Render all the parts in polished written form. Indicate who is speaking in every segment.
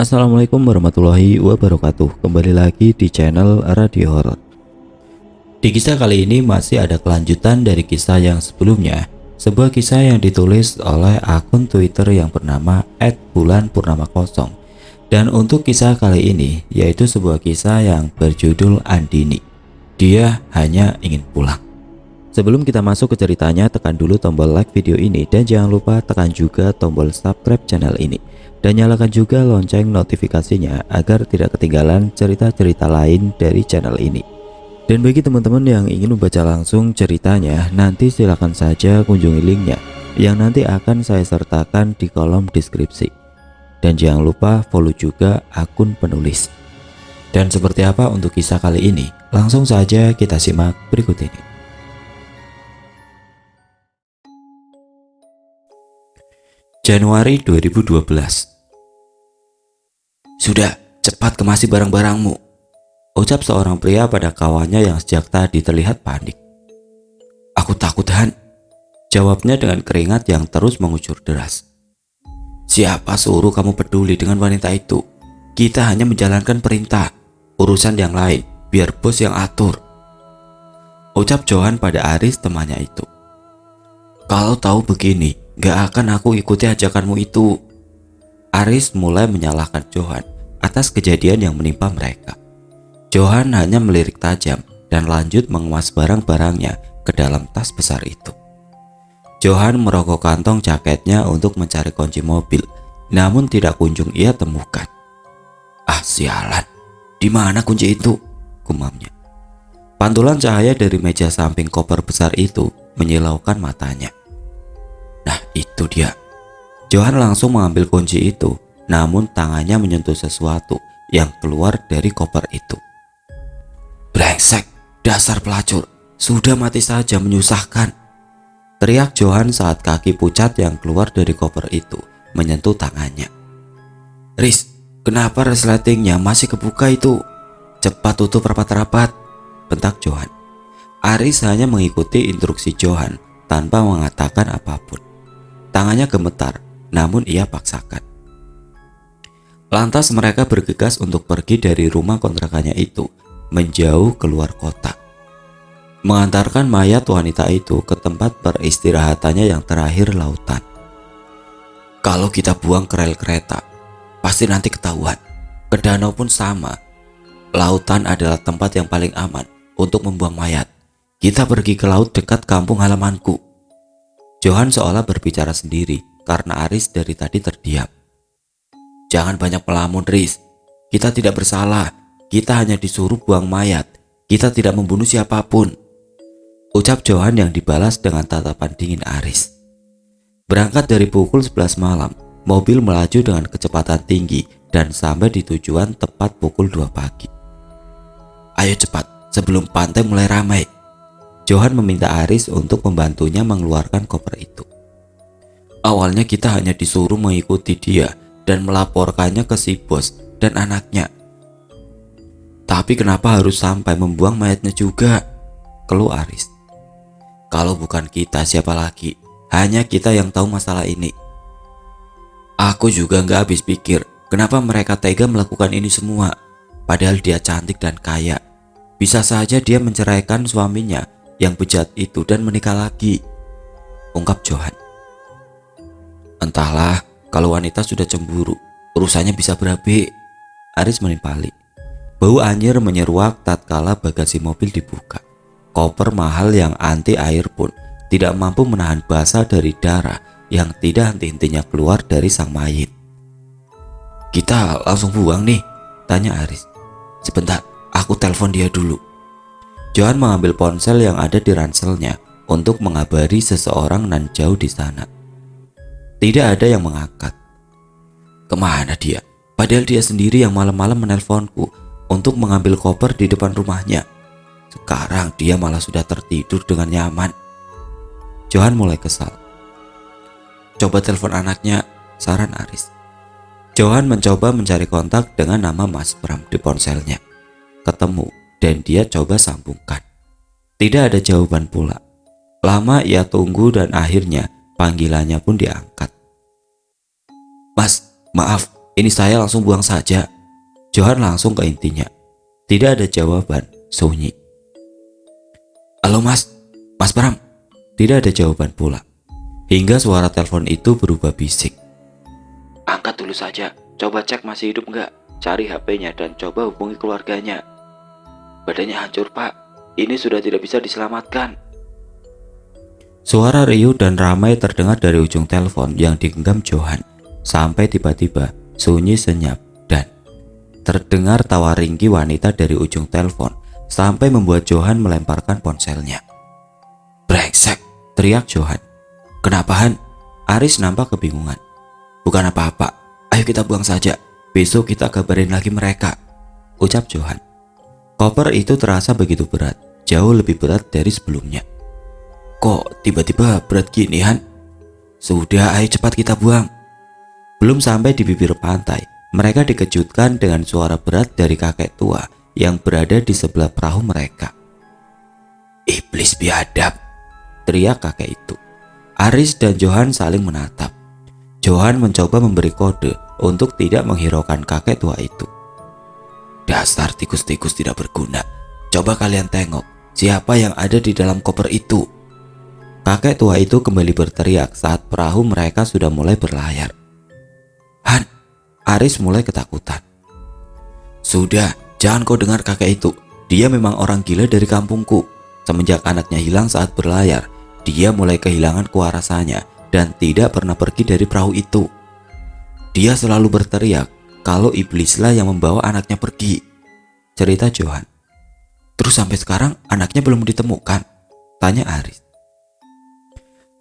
Speaker 1: Assalamualaikum warahmatullahi wabarakatuh. Kembali lagi di channel Radio Horor. Di kisah kali ini masih ada kelanjutan dari kisah yang sebelumnya. Sebuah kisah yang ditulis oleh akun Twitter yang bernama @bulanpurnama0. Dan untuk kisah kali ini yaitu sebuah kisah yang berjudul Andini. Dia hanya ingin pulang. Sebelum kita masuk ke ceritanya, tekan dulu tombol like video ini dan jangan lupa tekan juga tombol subscribe channel ini. Dan nyalakan juga lonceng notifikasinya agar tidak ketinggalan cerita-cerita lain dari channel ini. Dan bagi teman-teman yang ingin membaca langsung ceritanya, nanti silakan saja kunjungi linknya yang nanti akan saya sertakan di kolom deskripsi. Dan jangan lupa follow juga akun penulis. Dan seperti apa untuk kisah kali ini? Langsung saja kita simak berikut ini. Januari 2012. Sudah, cepat kemasi barang-barangmu, ucap seorang pria pada kawannya yang sejak tadi terlihat panik. Aku takut, Han, jawabnya dengan keringat yang terus mengucur deras. Siapa suruh kamu peduli dengan wanita itu? Kita hanya menjalankan perintah, urusan yang lain biar bos yang atur, ucap Johan pada Aris temannya itu. Kalau tahu begini, gak akan aku ikuti ajakanmu itu. Aris mulai menyalahkan Johan atas kejadian yang menimpa mereka. Johan hanya melirik tajam dan lanjut mengemas barang-barangnya ke dalam tas besar itu. Johan merogoh kantong jaketnya untuk mencari kunci mobil, namun tidak kunjung ia temukan. Ah sialan, di mana kunci itu? Gumamnya. Pantulan cahaya dari meja samping koper besar itu menyilaukan matanya. Nah itu dia. Johan langsung mengambil kunci itu, namun tangannya menyentuh sesuatu yang keluar dari koper itu. Brengsek, dasar pelacur, sudah mati saja menyusahkan, teriak Johan saat kaki pucat yang keluar dari koper itu menyentuh tangannya. Riz, kenapa resletingnya masih kebuka itu? Cepat tutup rapat-rapat, bentak Johan. Aris hanya mengikuti instruksi Johan tanpa mengatakan apapun. Tangannya gemetar, namun ia paksakan. Lantas mereka bergegas untuk pergi dari rumah kontrakannya itu, menjauh keluar kota. Mengantarkan mayat wanita itu ke tempat peristirahatannya yang terakhir, lautan. Kalau kita buang ke rel kereta, pasti nanti ketahuan. Ke danau pun sama. Lautan adalah tempat yang paling aman untuk membuang mayat. Kita pergi ke laut dekat kampung halamanku. Johan seolah berbicara sendiri karena Aris dari tadi terdiam. Jangan banyak melamun, Riz. Kita tidak bersalah. Kita hanya disuruh buang mayat. Kita tidak membunuh siapapun, ucap Johan yang dibalas dengan tatapan dingin Aris. Berangkat dari pukul 11 malam, mobil melaju dengan kecepatan tinggi dan sampai di tujuan tepat pukul 2 pagi. Ayo cepat, sebelum pantai mulai ramai. Johan meminta Aris untuk membantunya mengeluarkan koper itu. Awalnya kita hanya disuruh mengikuti dia dan melaporkannya ke si bos dan anaknya. Tapi kenapa harus sampai membuang mayatnya juga? Keluh Aris. Kalau bukan kita siapa lagi? Hanya kita yang tahu masalah ini. Aku juga gak habis pikir kenapa mereka tega melakukan ini semua. Padahal dia cantik dan kaya. Bisa saja dia menceraikan suaminya yang bejat itu dan menikah lagi, ungkap Johan. Entahlah, kalau wanita sudah cemburu, urusannya bisa berabe, Aris menimpali. Bau anyir menyeruak tatkala bagasi mobil dibuka. Koper mahal yang anti air pun tidak mampu menahan basa dari darah yang tidak henti-hentinya keluar dari sang mayit. Kita langsung buang nih, tanya Aris. Sebentar, aku telepon dia dulu. Johan mengambil ponsel yang ada di ranselnya untuk mengabari seseorang nan jauh di sana. Tidak ada yang mengangkat. Kemana dia? Padahal dia sendiri yang malam-malam menelponku untuk mengambil koper di depan rumahnya. Sekarang dia malah sudah tertidur dengan nyaman. Johan mulai kesal. Coba telepon anaknya, saran Aris. Johan mencoba mencari kontak dengan nama Mas Bram di ponselnya. Ketemu. Dan dia coba sambungkan. Tidak ada jawaban pula. Lama ia tunggu dan akhirnya panggilannya pun diangkat. Mas, maaf, Ini saya langsung buang saja. Johan langsung ke intinya. Tidak ada jawaban, sunyi. Halo mas, Mas Bram. Tidak ada jawaban pula. Hingga suara telepon itu berubah bisik. Angkat dulu saja, coba cek masih hidup nggak. Cari HP-nya dan coba hubungi keluarganya. Badannya hancur pak, ini sudah tidak bisa diselamatkan. Suara riuh dan ramai terdengar dari ujung telepon yang digenggam Johan. Sampai tiba-tiba sunyi senyap dan terdengar tawa ringkih wanita dari ujung telepon sampai membuat Johan melemparkan ponselnya. Brengsek, teriak Johan. Kenapa Han? Aris nampak kebingungan. Bukan apa-apa, ayo kita buang saja. Besok kita kabarin lagi mereka, ucap Johan. Koper itu terasa begitu berat, jauh lebih berat dari sebelumnya. Kok tiba-tiba berat gini Han? Sudah, ayo cepat kita buang. Belum sampai di bibir pantai, mereka dikejutkan dengan suara berat dari kakek tua yang berada di sebelah perahu mereka. Iblis biadab, teriak kakek itu. Aris dan Johan saling menatap. Johan mencoba memberi kode untuk tidak menghiraukan kakek tua itu. Dasar tikus-tikus tidak berguna. Coba kalian tengok siapa yang ada di dalam koper itu. Kakek tua itu kembali berteriak saat perahu mereka sudah mulai berlayar. Han, Aris mulai ketakutan. Sudah, jangan kau dengar kakek itu. Dia memang orang gila dari kampungku. Semenjak anaknya hilang saat berlayar, dia mulai kehilangan kewarasannya dan tidak pernah pergi dari perahu itu. Dia selalu berteriak kalau iblislah yang membawa anaknya pergi, cerita Johan. Terus sampai sekarang anaknya belum ditemukan, tanya Aris.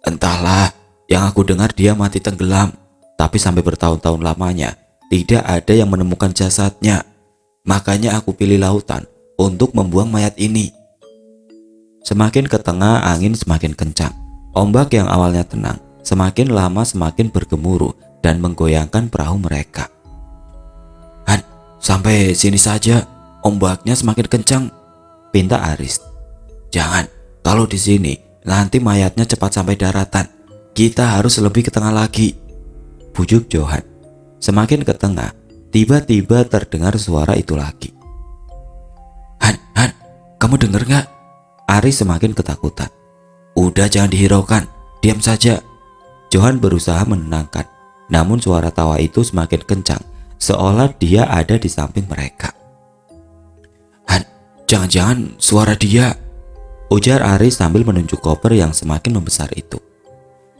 Speaker 1: Entahlah, yang aku dengar dia mati tenggelam, tapi sampai bertahun-tahun lamanya tidak ada yang menemukan jasadnya. Makanya aku pilih lautan untuk membuang mayat ini. Semakin ke tengah, angin semakin kencang. Ombak yang awalnya tenang semakin lama semakin bergemuruh dan menggoyangkan perahu mereka. Han, sampai sini saja, ombaknya semakin kencang, pinta Aris. Jangan, kalau di sini nanti mayatnya cepat sampai daratan. Kita harus lebih ke tengah lagi, bujuk Johan. Semakin ke tengah, tiba-tiba terdengar suara itu lagi. Han, kamu dengar gak? Aris semakin ketakutan. Udah, jangan dihiraukan, diam saja. Johan berusaha menenangkan, namun suara tawa itu semakin kencang, seolah dia ada di samping mereka. Han, jangan-jangan suara dia, ujar Aris sambil menunjuk koper yang semakin membesar itu.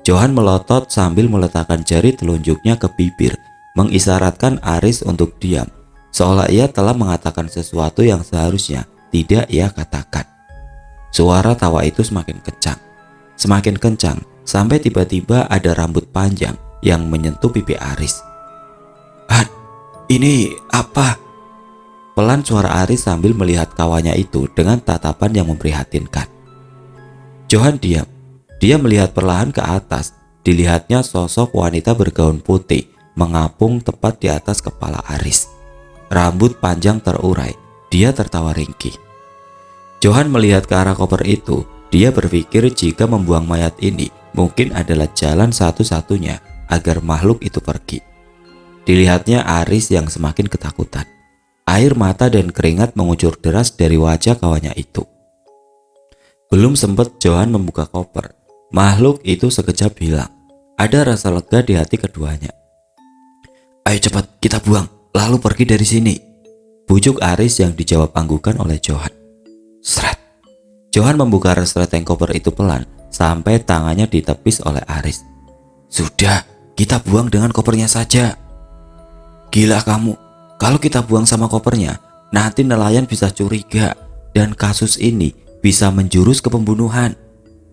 Speaker 1: Johan melotot sambil meletakkan jari telunjuknya ke bibir, mengisyaratkan Aris untuk diam, seolah ia telah mengatakan sesuatu yang seharusnya tidak ia katakan. Suara tawa itu semakin kencang sampai tiba-tiba ada rambut panjang yang menyentuh pipi Aris. Han, ini apa? Pelan suara Aris sambil melihat kawannya itu dengan tatapan yang memprihatinkan. Johan diam. Dia melihat perlahan ke atas. Dilihatnya sosok wanita bergaun putih mengapung tepat di atas kepala Aris. Rambut panjang terurai. Dia tertawa ringkih. Johan melihat ke arah koper itu. Dia berpikir jika membuang mayat ini mungkin adalah jalan satu-satunya agar makhluk itu pergi. Dilihatnya Aris yang semakin ketakutan. Air mata dan keringat mengucur deras dari wajah kawannya itu. Belum sempat Johan membuka koper, makhluk itu sekejap hilang. Ada rasa lega di hati keduanya. Ayo cepat kita buang, lalu pergi dari sini, bujuk Aris yang dijawab anggukan oleh Johan. Seret. Johan membuka resleting koper itu pelan sampai tangannya ditepis oleh Aris. Sudah, kita buang dengan kopernya saja. Gila kamu, kalau kita buang sama kopernya, nanti nelayan bisa curiga dan kasus ini bisa menjurus ke pembunuhan.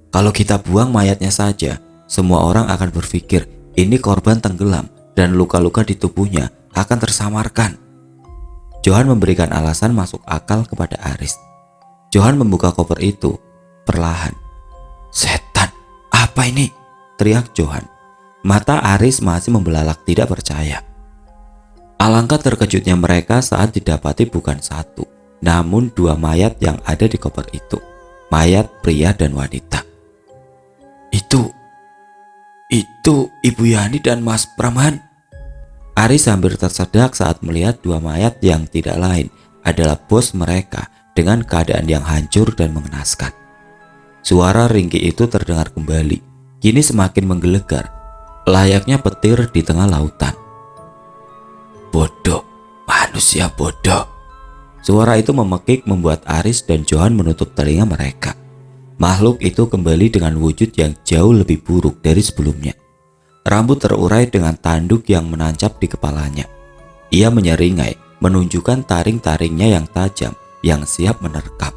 Speaker 1: Kalau kita buang mayatnya saja, semua orang akan berpikir ini korban tenggelam dan luka-luka di tubuhnya akan tersamarkan. Johan memberikan alasan masuk akal kepada Aris. Johan membuka koper itu perlahan. Setan, apa ini? Teriak Johan. Mata Aris masih membelalak tidak percaya. Alangkah terkejutnya mereka saat didapati bukan satu, namun dua mayat yang ada di koper itu. Mayat pria dan wanita. Itu Ibu Yani dan Mas Pramhan, Aris hampir tersedak saat melihat dua mayat yang tidak lain adalah bos mereka dengan keadaan yang hancur dan mengenaskan. Suara ringkih itu terdengar kembali, kini semakin menggelegar, layaknya petir di tengah lautan. Bodoh, manusia bodoh. Suara itu memekik membuat Aris dan Johan menutup telinga mereka. Makhluk itu kembali dengan wujud yang jauh lebih buruk dari sebelumnya. Rambut terurai dengan tanduk yang menancap di kepalanya. Ia menyeringai, menunjukkan taring-taringnya yang tajam yang siap menerkam.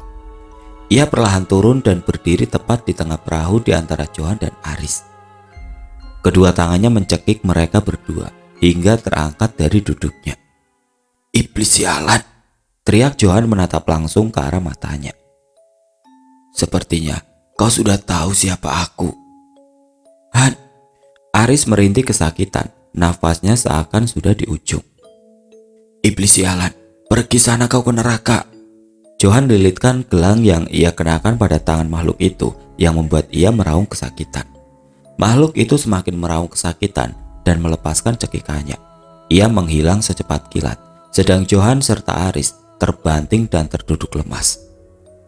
Speaker 1: Ia perlahan turun dan berdiri tepat di tengah perahu di antara Johan dan Aris. Kedua tangannya mencekik mereka berdua hingga terangkat dari duduknya. Iblis sialan, teriak Johan menatap langsung ke arah matanya. Sepertinya kau sudah tahu siapa aku. Han, Aris merintih kesakitan, nafasnya seakan sudah di ujung. Iblis sialan, pergi sana kau ke neraka. Johan lilitkan gelang yang ia kenakan pada tangan makhluk itu yang membuat ia meraung kesakitan. Makhluk itu semakin meraung kesakitan dan melepaskan cekikannya. Ia menghilang secepat kilat, sedang Johan serta Aris terbanting dan terduduk lemas.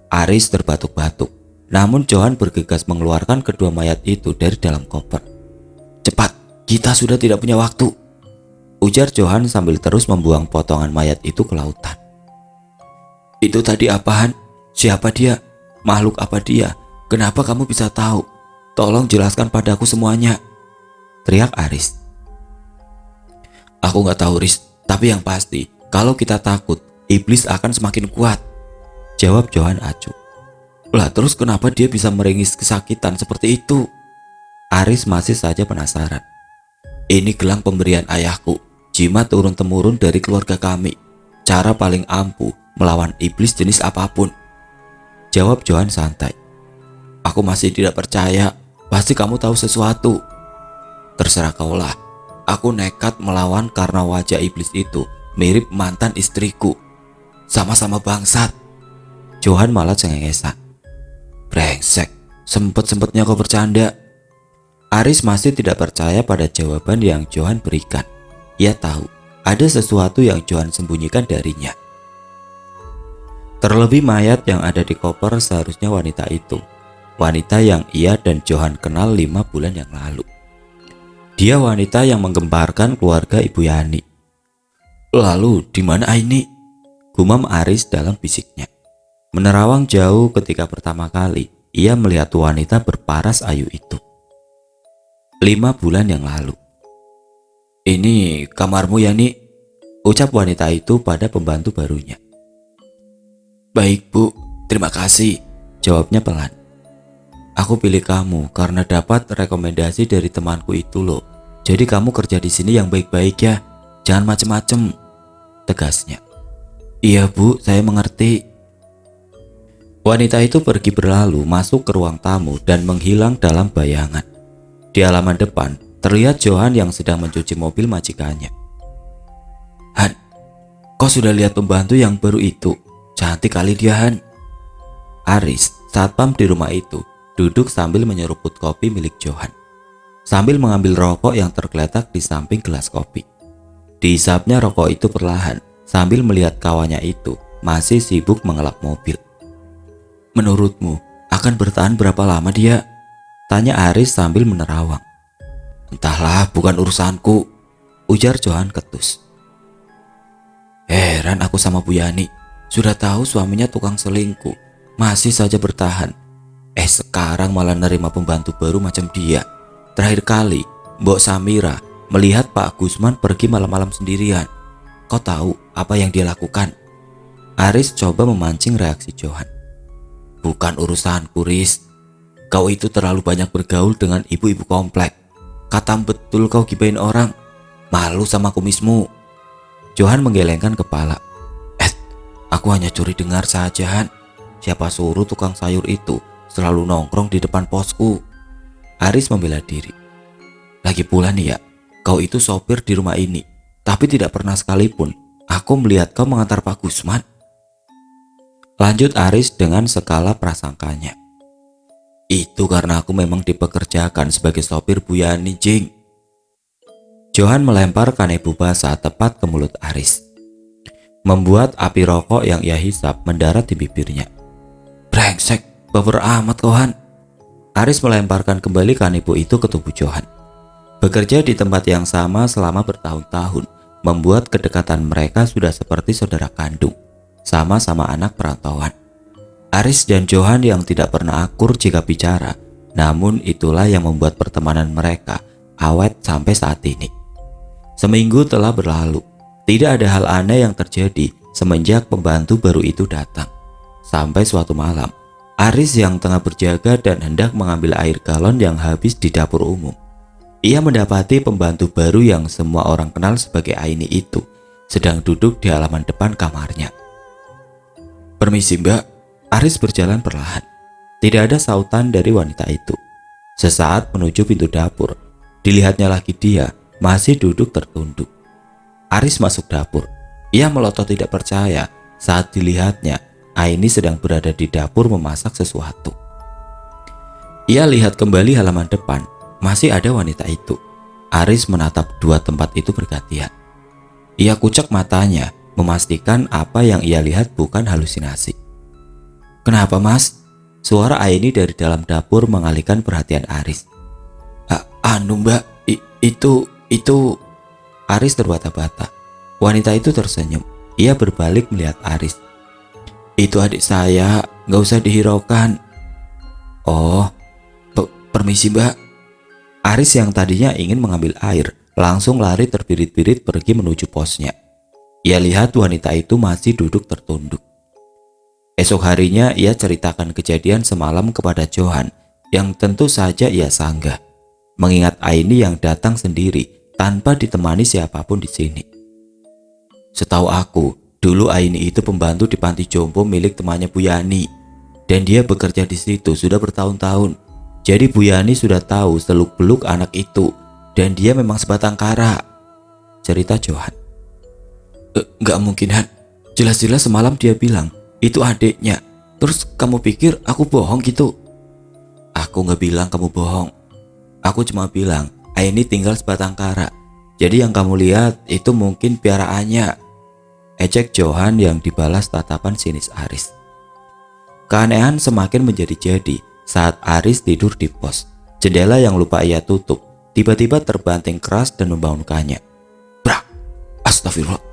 Speaker 1: Aris terbatuk-batuk, namun Johan bergegas mengeluarkan kedua mayat itu dari dalam koper. Cepat, kita sudah tidak punya waktu, ujar Johan sambil terus membuang potongan mayat itu ke lautan. Itu tadi apaan? Siapa dia? Makhluk apa dia? Kenapa kamu bisa tahu? Tolong jelaskan padaku semuanya, teriak Aris. Aku gak tahu, Riz, tapi yang pasti kalau kita takut, iblis akan semakin kuat, jawab Johan acuh. Lah terus kenapa dia bisa meringis kesakitan seperti itu? Aris masih saja penasaran. Ini gelang pemberian ayahku, jimat turun-temurun dari keluarga kami. Cara paling ampuh melawan iblis jenis apapun, jawab Johan santai. Aku masih tidak percaya, pasti kamu tahu sesuatu. Terserah kaulah, aku nekat melawan karena wajah iblis itu mirip mantan istriku. Sama-sama bangsat. Johan malah cengengesan. Brengsek, sempet-sempetnya kau bercanda. Aris masih tidak percaya pada jawaban yang Johan berikan. Ia tahu ada sesuatu yang Johan sembunyikan darinya. Terlebih mayat yang ada di koper seharusnya wanita itu. Wanita yang ia dan Johan kenal 5 bulan yang lalu. Dia wanita yang menggemparkan keluarga Ibu Yani. Lalu di mana Aini? Gumam Aris dalam bisiknya. Menerawang jauh ketika pertama kali ia melihat wanita berparas ayu itu. 5 bulan yang lalu. Ini kamarmu Yani, ucap wanita itu pada pembantu barunya. Baik Bu, terima kasih, jawabnya pelan. Aku pilih kamu karena dapat rekomendasi dari temanku itu loh. Jadi kamu kerja di sini yang baik-baik ya, jangan macem-macem, tegasnya. Iya Bu, saya mengerti. Wanita itu pergi berlalu masuk ke ruang tamu dan menghilang dalam bayangan. Di halaman depan terlihat Johan yang sedang mencuci mobil majikannya. Han, kau sudah lihat pembantu yang baru itu? Cantik kali dia, Han. Aris, satpam di rumah itu, duduk sambil menyeruput kopi milik Johan, sambil mengambil rokok yang tergeletak di samping gelas kopi. Dihisapnya rokok itu perlahan sambil melihat kawannya itu masih sibuk mengelap mobil. Menurutmu akan bertahan berapa lama dia? Tanya Aris sambil menerawang. Entahlah, bukan urusanku, ujar Johan ketus. Heran aku sama Bu Yani, sudah tahu suaminya tukang selingkuh, masih saja bertahan. Sekarang malah nerima pembantu baru macam dia. Terakhir kali Mbok Samira melihat Pak Gusman pergi malam-malam sendirian. Kau tahu apa yang dia lakukan? Aris coba memancing reaksi Johan. Bukan urusanku, Riz. Kau itu terlalu banyak bergaul dengan ibu-ibu komplek. Katam betul kau gibain orang. Malu sama kumismu. Johan menggelengkan kepala. Aku hanya curi dengar saja, Han. Siapa suruh tukang sayur itu selalu nongkrong di depan posku? Aris membela diri. Lagi pula nih ya, kau itu sopir di rumah ini, tapi tidak pernah sekalipun aku melihat kau mengantar Pak Gusman. Lanjut Aris dengan skala prasangkanya. Itu karena aku memang dipekerjakan sebagai sopir Bu Yani, Jing. Johan melempar kanebo basah tepat ke mulut Aris, membuat api rokok yang ia hisap mendarat di bibirnya. Brengsek, baper amat kau Han. Aris melemparkan kembali kanebo itu ke tubuh Johan. Bekerja di tempat yang sama selama bertahun-tahun membuat kedekatan mereka sudah seperti saudara kandung, sama-sama anak perantauan. Aris dan Johan yang tidak pernah akur jika bicara, namun itulah yang membuat pertemanan mereka awet sampai saat ini. Seminggu telah berlalu, tidak ada hal aneh yang terjadi semenjak pembantu baru itu datang. Sampai suatu malam, Aris yang tengah berjaga dan hendak mengambil air galon yang habis di dapur umum. Ia mendapati pembantu baru yang semua orang kenal sebagai Aini itu sedang duduk di halaman depan kamarnya. Permisi Mbak. Aris berjalan perlahan. Tidak ada sautan dari wanita itu. Sesaat menuju pintu dapur, dilihatnya lagi dia masih duduk tertunduk. Aris masuk dapur. Ia melotot tidak percaya saat dilihatnya Aini sedang berada di dapur memasak sesuatu. Ia lihat kembali halaman depan, masih ada wanita itu. Aris menatap dua tempat itu bergantian. Ia kucek matanya, memastikan apa yang ia lihat bukan halusinasi. Kenapa Mas? Suara Aini dari dalam dapur mengalihkan perhatian Aris. Anu Mbak, itu. Aris terbata-bata. Wanita itu tersenyum. Ia berbalik melihat Aris. Itu adik saya, gak usah dihiraukan. Oh, permisi Mbak. Aris yang tadinya ingin mengambil air, langsung lari terbirit-birit pergi menuju posnya. Ia lihat wanita itu masih duduk tertunduk. Esok harinya ia ceritakan kejadian semalam kepada Johan yang tentu saja ia sanggah, mengingat Aini yang datang sendiri tanpa ditemani siapapun di sini. Setahu aku, dulu Aini itu pembantu di panti jompo milik temannya Bu Yani, dan dia bekerja di situ sudah bertahun-tahun. Jadi Bu Yani sudah tahu seluk-beluk anak itu, dan dia memang sebatang kara, cerita Johan. Gak mungkin Han, jelas-jelas semalam dia bilang itu adiknya. Terus kamu pikir aku bohong gitu? Aku gak bilang kamu bohong. Aku cuma bilang Aini tinggal sebatang kara. Jadi yang kamu lihat itu mungkin piaraannya, ejek Johan yang dibalas tatapan sinis Aris. Keanehan semakin menjadi-jadi saat Aris tidur di pos. Jendela yang lupa ia tutup tiba-tiba terbanting keras dan membangunkannya. Brak! Astagfirullah,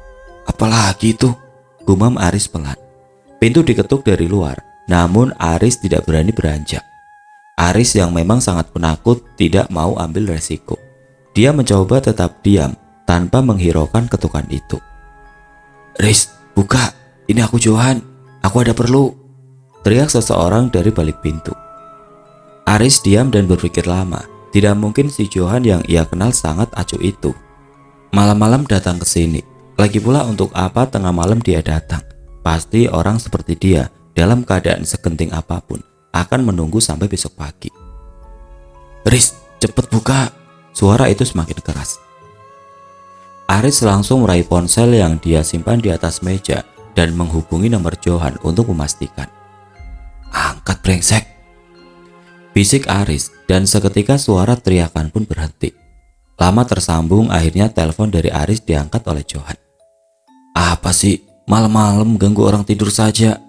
Speaker 1: apalagi itu? Gumam Aris pelan. Pintu diketuk dari luar, namun Aris tidak berani beranjak. Aris yang memang sangat penakut tidak mau ambil resiko. Dia mencoba tetap diam tanpa menghiraukan ketukan itu. Riz, buka, ini aku Johan, aku ada perlu, teriak seseorang dari balik pintu. Aris diam dan berpikir lama. Tidak mungkin si Johan yang ia kenal sangat acuh itu malam-malam datang ke sini. Lagi pula untuk apa tengah malam dia datang? Pasti orang seperti dia dalam keadaan segenting apapun akan menunggu sampai besok pagi. Riz, cepet buka. Suara itu semakin keras. Aris langsung meraih ponsel yang dia simpan di atas meja dan menghubungi nomor Johan untuk memastikan. Angkat brengsek, bisik Aris, dan seketika suara teriakan pun berhenti. Lama tersambung, akhirnya telepon dari Aris diangkat oleh Johan. Apa sih? Malam-malam ganggu orang tidur saja.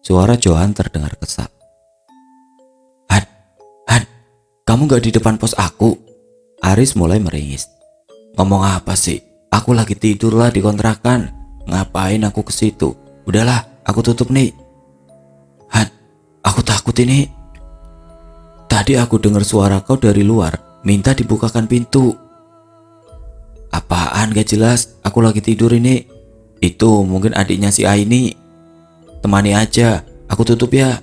Speaker 1: Suara Johan terdengar kesal. Han, kamu gak di depan pos aku? Aris mulai meringis. Ngomong apa sih? Aku lagi tidur lah di kontrakan. Ngapain aku ke situ? Udahlah, aku tutup nih. Han, aku takut ini. Tadi aku dengar suara kau dari luar, minta dibukakan pintu. Apaan gak jelas? Aku lagi tidur ini. Itu mungkin adiknya si Aini. Temani aja, aku tutup ya.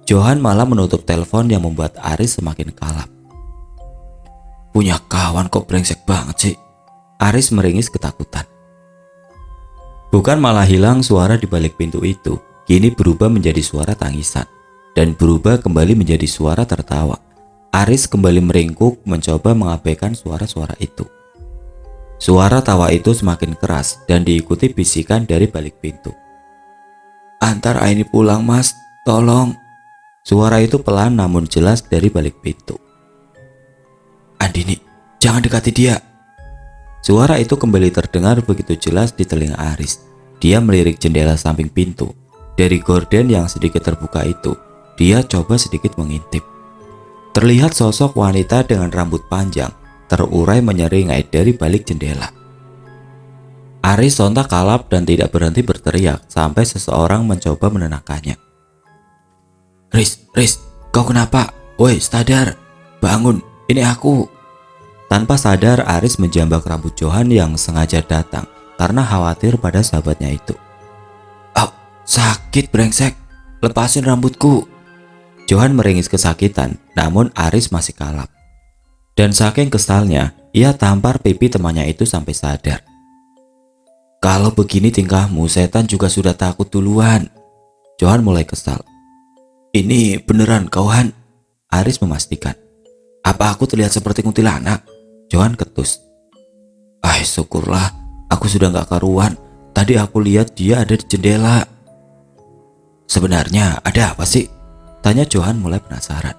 Speaker 1: Johan malah menutup telepon yang membuat Aris semakin kalap. Punya kawan kok brengsek banget sih. Aris meringis ketakutan. Bukan malah hilang suara di balik pintu itu, kini berubah menjadi suara tangisan dan berubah kembali menjadi suara tertawa. Aris kembali meringkuk mencoba mengabaikan suara-suara itu. Suara tawa itu semakin keras dan diikuti bisikan dari balik pintu. Antar Aini pulang mas, tolong. Suara itu pelan namun jelas dari balik pintu. Andini, jangan dekati dia. Suara itu kembali terdengar begitu jelas di telinga Aris. Dia melirik jendela samping pintu. Dari gorden yang sedikit terbuka itu, dia coba sedikit mengintip. Terlihat sosok wanita dengan rambut panjang terurai menyeringai dari balik jendela. Aris sontak kalap dan tidak berhenti berteriak sampai seseorang mencoba menenangkannya. Riz, kau kenapa? Woi, sadar, bangun, ini aku. Tanpa sadar, Aris menjambak rambut Johan yang sengaja datang karena khawatir pada sahabatnya itu. Oh, sakit brengsek, lepasin rambutku. Johan meringis kesakitan, namun Aris masih kalap. Dan saking kesalnya, ia tampar pipi temannya itu sampai sadar. Kalau begini tingkahmu, setan juga sudah takut duluan. Johan mulai kesal. Ini beneran kau, Han? Aris memastikan. Apa aku terlihat seperti kuntilanak? Johan ketus. Syukurlah, aku sudah gak karuan. Tadi aku lihat dia ada di jendela. Sebenarnya ada apa sih? Tanya Johan mulai penasaran.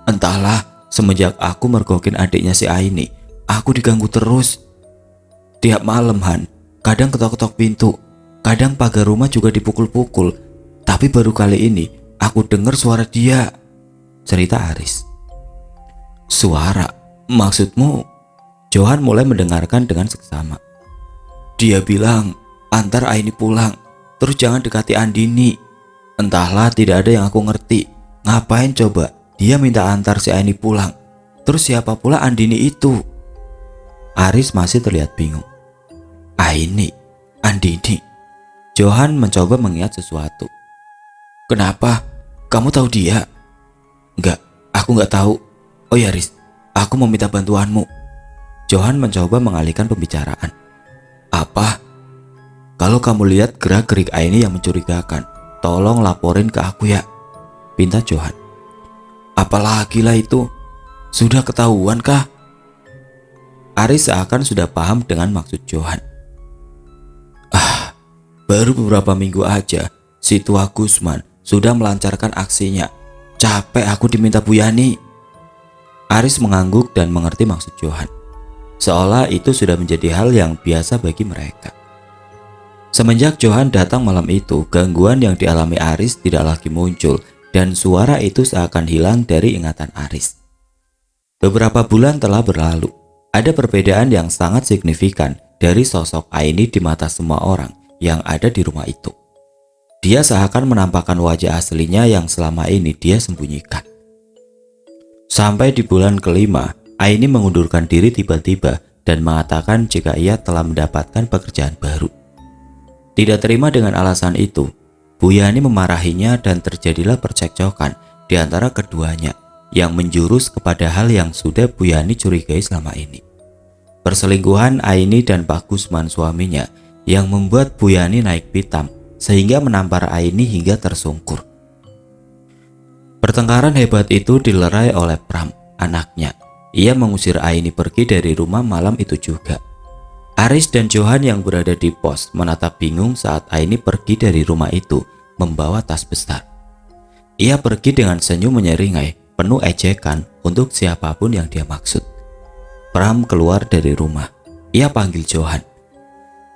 Speaker 1: Entahlah, semenjak aku mergokin adiknya si Aini, aku diganggu terus. Tiap malam, Han, kadang ketok-ketok pintu, kadang pagar rumah juga dipukul-pukul. Tapi baru kali ini aku dengar suara dia, cerita Aris. Suara? Maksudmu? Johan mulai mendengarkan dengan seksama. Dia bilang, antar Aini pulang, terus jangan dekati Andini. Entahlah, tidak ada yang aku ngerti. Ngapain coba dia minta antar si Aini pulang? Terus siapa pula Andini itu? Aris masih terlihat bingung. Aini, Andini. Johan mencoba mengingat sesuatu. Kenapa? Kamu tahu dia? Enggak, aku enggak tahu. Oh ya Riz, aku mau minta bantuanmu. Johan mencoba mengalihkan pembicaraan. Apa? Kalau kamu lihat gerak-gerik Aini yang mencurigakan, tolong laporin ke aku ya, pinta Johan. Apalagi lah itu? Sudah ketahuan kah? Aris seakan sudah paham dengan maksud Johan. Baru beberapa minggu aja, si tua Gusman sudah melancarkan aksinya. Capek aku diminta Bu Yani. Aris mengangguk dan mengerti maksud Johan. Seolah itu sudah menjadi hal yang biasa bagi mereka. Semenjak Johan datang malam itu, gangguan yang dialami Aris tidak lagi muncul dan suara itu seakan hilang dari ingatan Aris. Beberapa bulan telah berlalu. Ada perbedaan yang sangat signifikan dari sosok Aini di mata semua orang yang ada di rumah itu. Dia seakan menampakkan wajah aslinya yang selama ini dia sembunyikan. Sampai di bulan kelima, Aini mengundurkan diri tiba-tiba dan mengatakan jika ia telah mendapatkan pekerjaan baru. Tidak terima dengan alasan itu, Bu Yani memarahinya dan terjadilah percekcokan di antara keduanya yang menjurus kepada hal yang sudah Bu Yani curigai selama ini. Perselingkuhan Aini dan Pak Gusman suaminya yang membuat Bu Yani naik pitam sehingga menampar Aini hingga tersungkur. Pertengkaran hebat itu dilerai oleh Pram, anaknya. Ia mengusir Aini pergi dari rumah malam itu juga. Aris dan Johan yang berada di pos menatap bingung saat Aini pergi dari rumah itu membawa tas besar. Ia pergi dengan senyum menyeringai, penuh ejekan untuk siapapun yang dia maksud. Pram keluar dari rumah. Ia panggil Johan.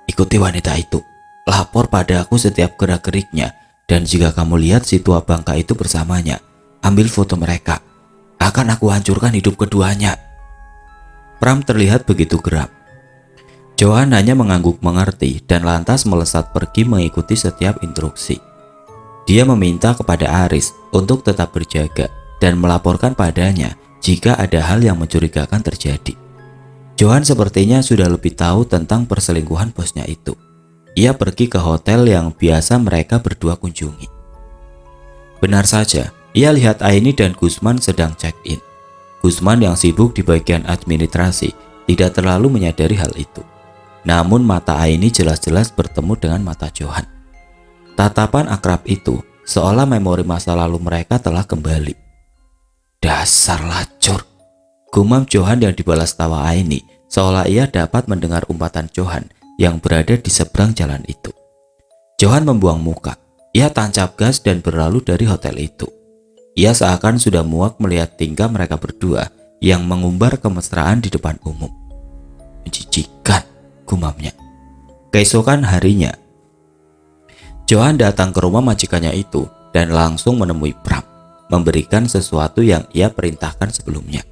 Speaker 1: Ikuti wanita itu, lapor pada aku setiap gerak-geriknya, dan jika kamu lihat si tua bangka itu bersamanya, ambil foto mereka. Akan aku hancurkan hidup keduanya. Pram terlihat begitu geram. Johan hanya mengangguk mengerti dan lantas melesat pergi mengikuti setiap instruksi. Dia meminta kepada Aris untuk tetap berjaga dan melaporkan padanya jika ada hal yang mencurigakan terjadi. Johan sepertinya sudah lebih tahu tentang perselingkuhan bosnya itu. Ia pergi ke hotel yang biasa mereka berdua kunjungi. Benar saja, ia lihat Aini dan Gusman sedang check-in. Gusman yang sibuk di bagian administrasi tidak terlalu menyadari hal itu. Namun mata Aini jelas-jelas bertemu dengan mata Johan. Tatapan akrab itu seolah memori masa lalu mereka telah kembali. Dasar lacur, gumam Johan yang dibalas tawa Aini seolah ia dapat mendengar umpatan Johan yang berada di seberang jalan itu. Johan membuang muka. Ia tancap gas dan berlalu dari hotel itu. Ia seakan sudah muak melihat tingkah mereka berdua yang mengumbar kemesraan di depan umum. Menjijikan, gumamnya. Keesokan harinya, Johan datang ke rumah majikannya itu dan langsung menemui Pram, memberikan sesuatu yang ia perintahkan sebelumnya.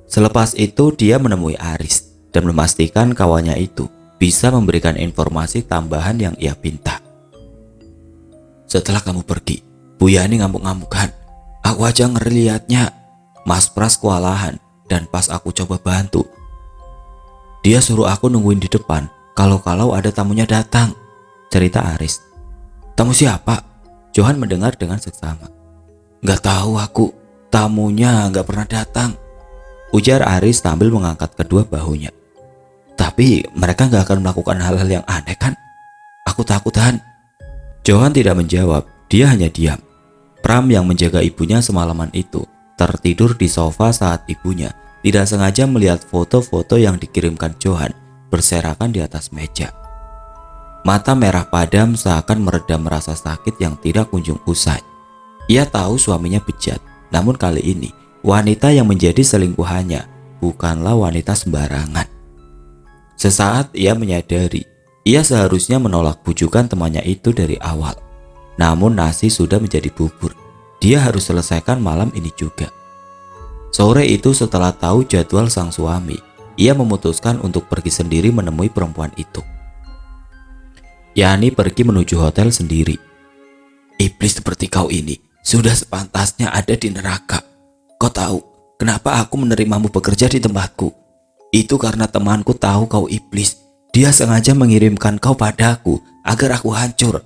Speaker 1: Selepas itu dia menemui Aris dan memastikan kawannya itu bisa memberikan informasi tambahan yang ia pinta. Setelah kamu pergi, Bu Yani ngamuk-ngamukan. Aku aja ngeri liatnya. Mas Pras kewalahan dan pas aku coba bantu, dia suruh aku nungguin di depan kalau ada tamunya datang, cerita Aris. Tamu siapa? Johan mendengar dengan seksama. Gak tahu aku, tamunya gak pernah datang, ujar Aris sambil mengangkat kedua bahunya. Tapi mereka gak akan melakukan hal-hal yang aneh kan? Aku takut Han. Johan tidak menjawab, dia hanya diam. Pram yang menjaga ibunya semalaman itu tertidur di sofa saat ibunya tidak sengaja melihat foto-foto yang dikirimkan Johan berserakan di atas meja. Mata merah padam seakan meredam rasa sakit yang tidak kunjung usai. Ia tahu suaminya bejat, namun kali ini wanita yang menjadi selingkuhannya bukanlah wanita sembarangan. Sesaat ia menyadari, ia seharusnya menolak bujukan temannya itu dari awal. Namun nasi sudah menjadi bubur. Dia harus selesaikan malam ini juga. Sore itu setelah tahu jadwal sang suami, ia memutuskan untuk pergi sendiri menemui perempuan itu. Yani pergi menuju hotel sendiri. Iblis seperti kau ini sudah sepantasnya ada di neraka. Kau tahu kenapa aku menerimamu bekerja di tempatku? Itu karena temanku tahu kau iblis. Dia sengaja mengirimkan kau padaku agar aku hancur.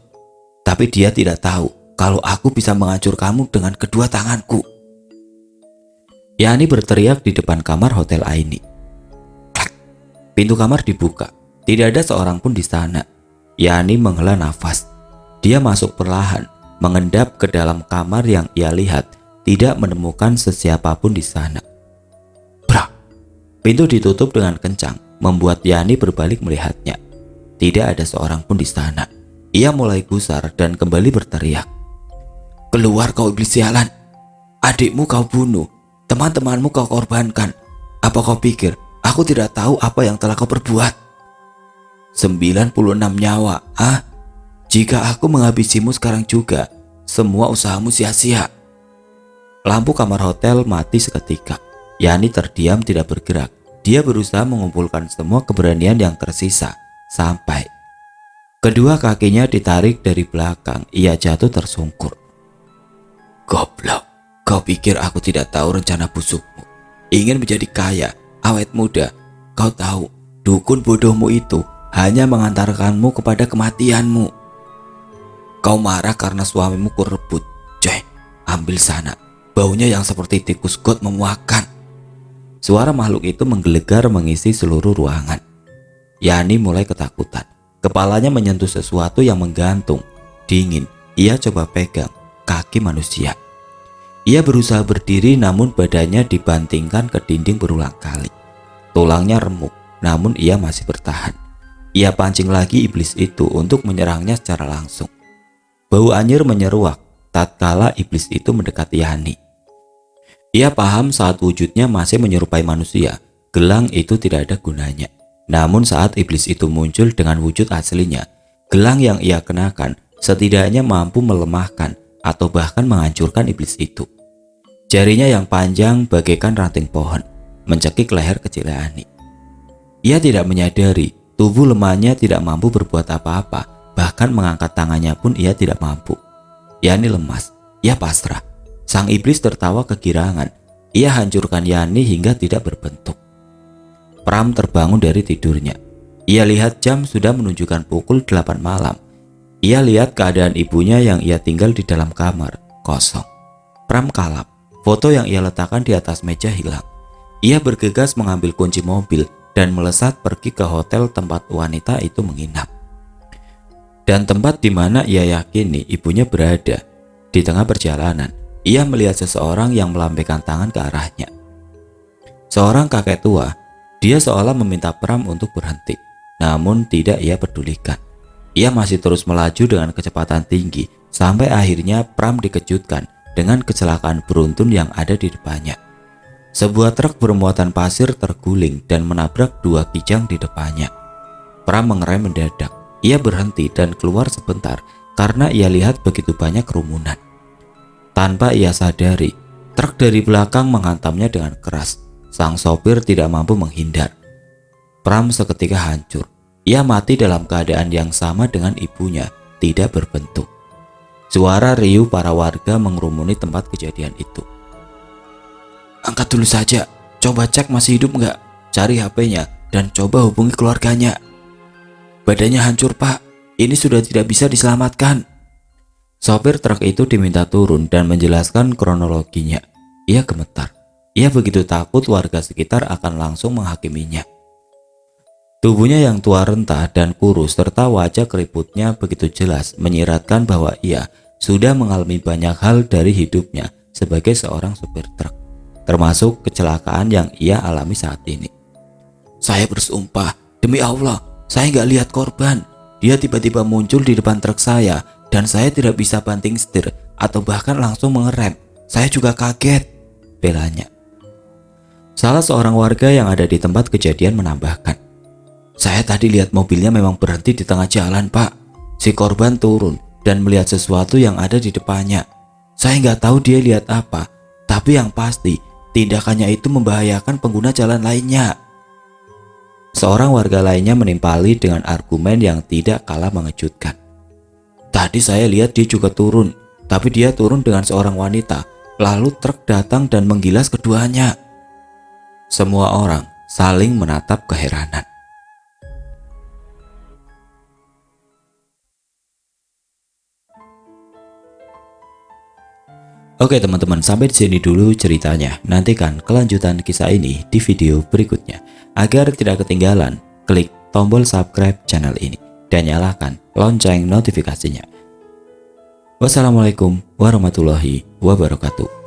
Speaker 1: Tapi dia tidak tahu kalau aku bisa menghancur kamu dengan kedua tanganku. Yani berteriak di depan kamar hotel Aini. Pintu kamar dibuka. Tidak ada seorang pun di sana. Yani menghela nafas. Dia masuk perlahan, mengendap ke dalam kamar yang ia lihat tidak menemukan sesiapapun di sana. Brak! Pintu ditutup dengan kencang, membuat Yani berbalik melihatnya. Tidak ada seorang pun di sana. Ia mulai gusar dan kembali berteriak. Keluar kau iblis sialan. Adikmu kau bunuh. Teman-temanmu kau korbankan. Apa kau pikir aku tidak tahu apa yang telah kau perbuat? 96 nyawa. Jika aku menghabisimu sekarang juga, semua usahamu sia-sia. Lampu kamar hotel mati seketika. Yani terdiam tidak bergerak. Dia berusaha mengumpulkan semua keberanian yang tersisa sampai kedua kakinya ditarik dari belakang. Ia jatuh tersungkur. Goblok, kau pikir aku tidak tahu rencana busukmu? Ingin menjadi kaya, awet muda. Kau tahu, dukun bodohmu itu hanya mengantarkanmu kepada kematianmu. Kau marah karena suamimu kurebut. Coy, ambil sana. Baunya yang seperti tikus got memuakkan. Suara makhluk itu menggelegar mengisi seluruh ruangan. Yani mulai ketakutan. Kepalanya menyentuh sesuatu yang menggantung. Dingin, ia coba pegang kaki manusia. Ia berusaha berdiri namun badannya dibantingkan ke dinding berulang kali. Tulangnya remuk, namun ia masih bertahan. Ia pancing lagi iblis itu untuk menyerangnya secara langsung. Bau anyir menyeruak tatkala iblis itu mendekati Yani. Ia paham saat wujudnya masih menyerupai manusia, gelang itu tidak ada gunanya. Namun saat iblis itu muncul dengan wujud aslinya, gelang yang ia kenakan setidaknya mampu melemahkan atau bahkan menghancurkan iblis itu. Jarinya yang panjang bagaikan ranting pohon mencekik leher kecil Yani. Ia tidak menyadari tubuh lemahnya tidak mampu berbuat apa-apa, bahkan mengangkat tangannya pun ia tidak mampu. Yani lemas, ia pasrah. Sang iblis tertawa kegirangan. Ia hancurkan Yani hingga tidak berbentuk. Pram terbangun dari tidurnya. Ia lihat jam sudah menunjukkan pukul 8 malam. Ia lihat keadaan ibunya yang ia tinggal di dalam kamar, kosong. Pram kalap. Foto yang ia letakkan di atas meja hilang. Ia bergegas mengambil kunci mobil dan melesat pergi ke hotel tempat wanita itu menginap. Dan tempat di mana ia yakini ibunya berada. Di tengah perjalanan, ia melihat seseorang yang melambaikan tangan ke arahnya. Seorang kakek tua. Dia seolah meminta Pram untuk berhenti, namun tidak ia pedulikan. Ia masih terus melaju dengan kecepatan tinggi sampai akhirnya Pram dikejutkan dengan kecelakaan beruntun yang ada di depannya. Sebuah truk bermuatan pasir terguling dan menabrak dua kijang di depannya. Pram mengerem mendadak. Ia berhenti dan keluar sebentar karena ia lihat begitu banyak kerumunan. Tanpa ia sadari, truk dari belakang menghantamnya dengan keras. Sang sopir tidak mampu menghindar. Pram seketika hancur. Ia mati dalam keadaan yang sama dengan ibunya, tidak berbentuk. Suara riuh para warga mengerumuni tempat kejadian itu. "Angkat dulu saja, coba cek masih hidup nggak, cari HP-nya dan coba hubungi keluarganya. Badannya hancur pak, ini sudah tidak bisa diselamatkan." Sopir truk itu diminta turun dan menjelaskan kronologinya. Ia gemetar. Ia begitu takut warga sekitar akan langsung menghakiminya. Tubuhnya yang tua renta dan kurus serta wajah keriputnya begitu jelas menyiratkan bahwa ia sudah mengalami banyak hal dari hidupnya sebagai seorang supir truk, termasuk kecelakaan yang ia alami saat ini. "Saya bersumpah, demi Allah, saya nggak lihat korban. Dia tiba-tiba muncul di depan truk saya dan saya tidak bisa banting setir atau bahkan langsung mengerem. Saya juga kaget," belanya. Salah seorang warga yang ada di tempat kejadian menambahkan, "Saya tadi lihat mobilnya memang berhenti di tengah jalan pak. Si korban turun dan melihat sesuatu yang ada di depannya. Saya nggak tahu dia lihat apa, tapi yang pasti tindakannya itu membahayakan pengguna jalan lainnya." Seorang warga lainnya menimpali dengan argumen yang tidak kalah mengejutkan. "Tadi saya lihat dia juga turun, tapi dia turun dengan seorang wanita, lalu truk datang dan menggilas keduanya." Semua orang saling menatap keheranan. Oke teman-teman, sampai di sini dulu ceritanya. Nantikan kelanjutan kisah ini di video berikutnya. Agar tidak ketinggalan, klik tombol subscribe channel ini dan nyalakan lonceng notifikasinya. Wassalamualaikum warahmatullahi wabarakatuh.